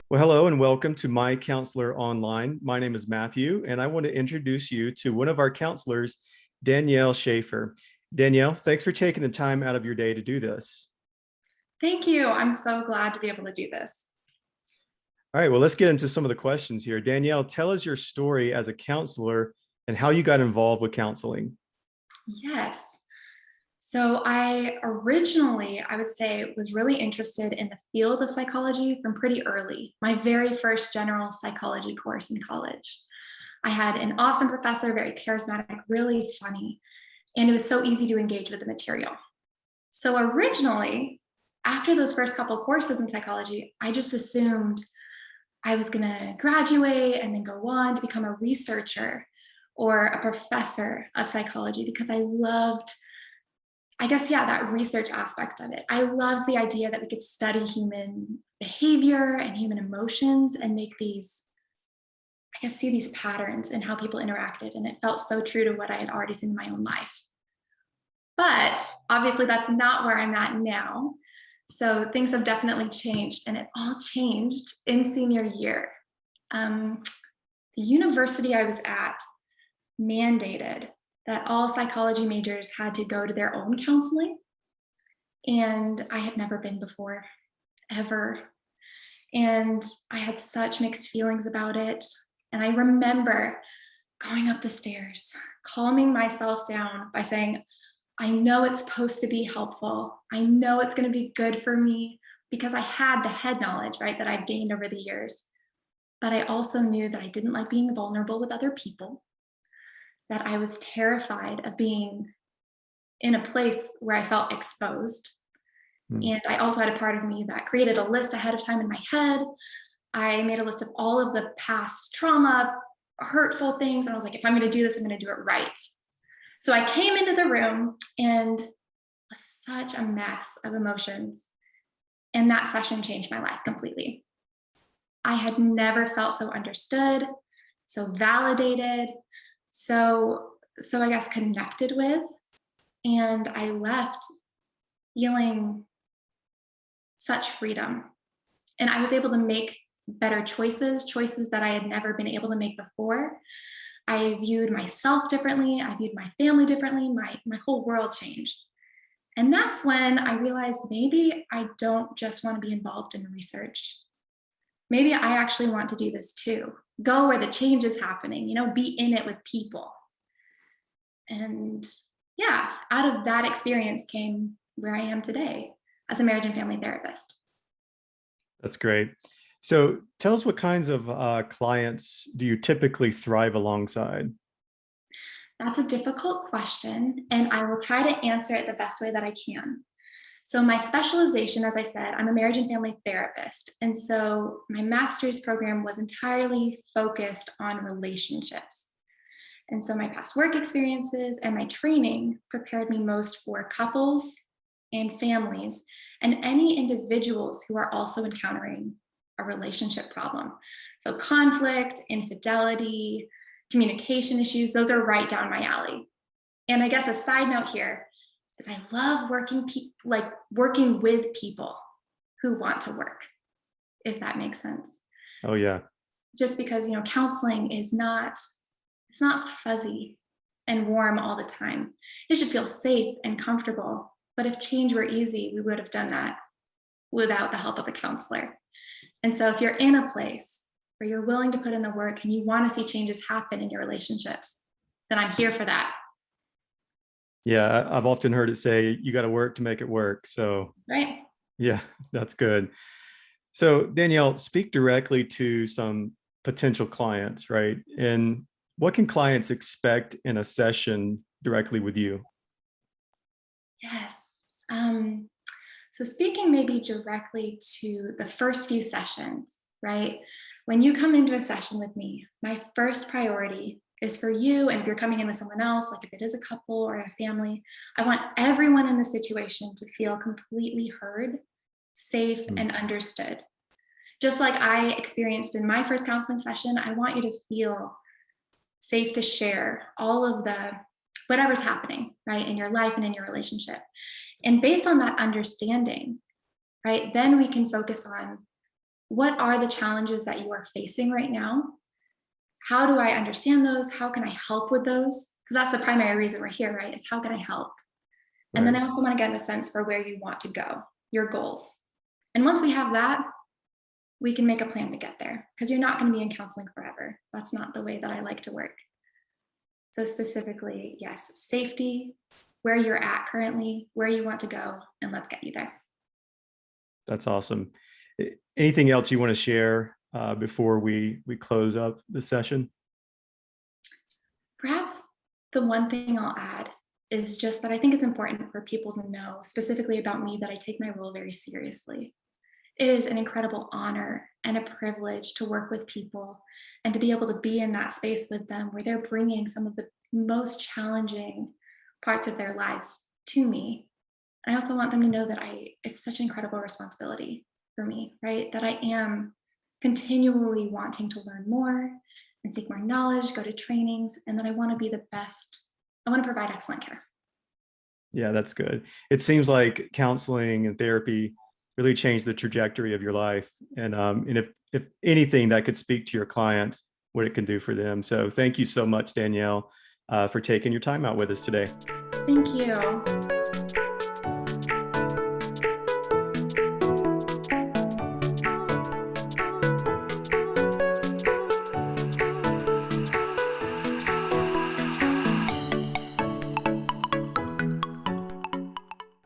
Well, hello and welcome to My Counselor Online. My name is Matthew, and I want to introduce you to one of our counselors, Danielle Schaefer. Danielle, thanks for taking the time out of your day to do this. Thank you. I'm so glad to be able to do this. All right, well, let's get into some of the questions here. Danielle, tell us your story as a counselor and how you got involved with counseling. Yes. So I originally, I would say, was really interested in the field of psychology from pretty early. My very first general psychology course in college. I had an awesome professor, very charismatic, really funny, and it was so easy to engage with the material. So originally, after those first couple courses in psychology, I just assumed I was going to graduate and then go on to become a researcher or a professor of psychology because I loved, I guess, yeah, that research aspect of it. I loved the idea that we could study human behavior and human emotions and make these, I guess, see these patterns in how people interacted. And it felt so true to what I had already seen in my own life. But obviously, that's not where I'm at now. So things have definitely changed, and it all changed in senior year. Um, the university I was at mandated that all psychology majors had to go to their own counseling. And I had never been before, ever. And I had such mixed feelings about it. And I remember going up the stairs, calming myself down by saying, I know it's supposed to be helpful. I know it's going to be good for me because I had the head knowledge, right, that I've gained over the years. But I also knew that I didn't like being vulnerable with other people, that I was terrified of being in a place where I felt exposed. Hmm. And I also had a part of me that created a list ahead of time in my head. I made a list of all of the past trauma, hurtful things. And I was like, if I'm going to do this, I'm going to do it right. So I came into the room and was such a mess of emotions. And that session changed my life completely. I had never felt so understood, so validated, so I guess connected with. And I left feeling such freedom. And I was able to make better choices that I had never been able to make before. I viewed myself differently. I viewed my family differently. My whole world changed. And that's when I realized maybe I don't just want to be involved in research. Maybe I actually want to do this too. Go where the change is happening, be in it with people. And yeah, out of that experience came where I am today as a marriage and family therapist. That's great. So tell us what kinds of clients do you typically thrive alongside? That's a difficult question, and I will try to answer it the best way that I can. So, my specialization, as I said, I'm a marriage and family therapist. And so, my master's program was entirely focused on relationships. And so, my past work experiences and my training prepared me most for couples and families and any individuals who are also encountering a relationship problem. So, conflict, infidelity, communication issues, those are right down my alley. And I guess a side note here is I love working with people who want to work, if that makes sense. Oh, yeah. Just because, counseling is not, it's not fuzzy and warm all the time. It should feel safe and comfortable. But if change were easy, we would have done that without the help of a counselor. And so if you're in a place where you're willing to put in the work and you want to see changes happen in your relationships, then I'm here for that. Yeah, I've often heard it say you got to work to make it work. So Right. yeah, that's good. So Danielle, speak directly to some potential clients, right? And what can clients expect in a session directly with you? Yes. Um, so speaking maybe directly to the first few sessions, right? When you come into a session with me, my first priority is for you. And if you're coming in with someone else, like if it is a couple or a family, I want everyone in the situation to feel completely heard, safe, Hmm. and understood. Just like I experienced in my first counseling session, I want you to feel safe to share all of the whatever's happening, right, in your life and in your relationship. And based on that understanding, right, then we can focus on what are the challenges that you are facing right now? How do I understand those? How can I help with those? Because that's the primary reason we're here, right? Is how can I help? And then Right. I also want to get a sense for where you want to go, your goals. And once we have that, we can make a plan to get there because you're not going to be in counseling forever. That's not the way that I like to work. So, specifically, yes, safety, where you're at currently, where you want to go, and let's get you there. That's awesome. Anything else you want to share before we close up the session? Perhaps the one thing I'll add is just that I think it's important for people to know specifically about me that I take my role very seriously. It is an incredible honor and a privilege to work with people and to be able to be in that space with them where they're bringing some of the most challenging parts of their lives to me. And I also want them to know that it's such an incredible responsibility for me, right? That I am continually wanting to learn more and seek more knowledge, go to trainings, and that I want to be the best. I want to provide excellent care. Yeah, that's good. It seems like counseling and therapy really changed the trajectory of your life. And if anything, that could speak to your clients, what it can do for them. So thank you so much, Danielle, for taking your time out with us today. Thank you.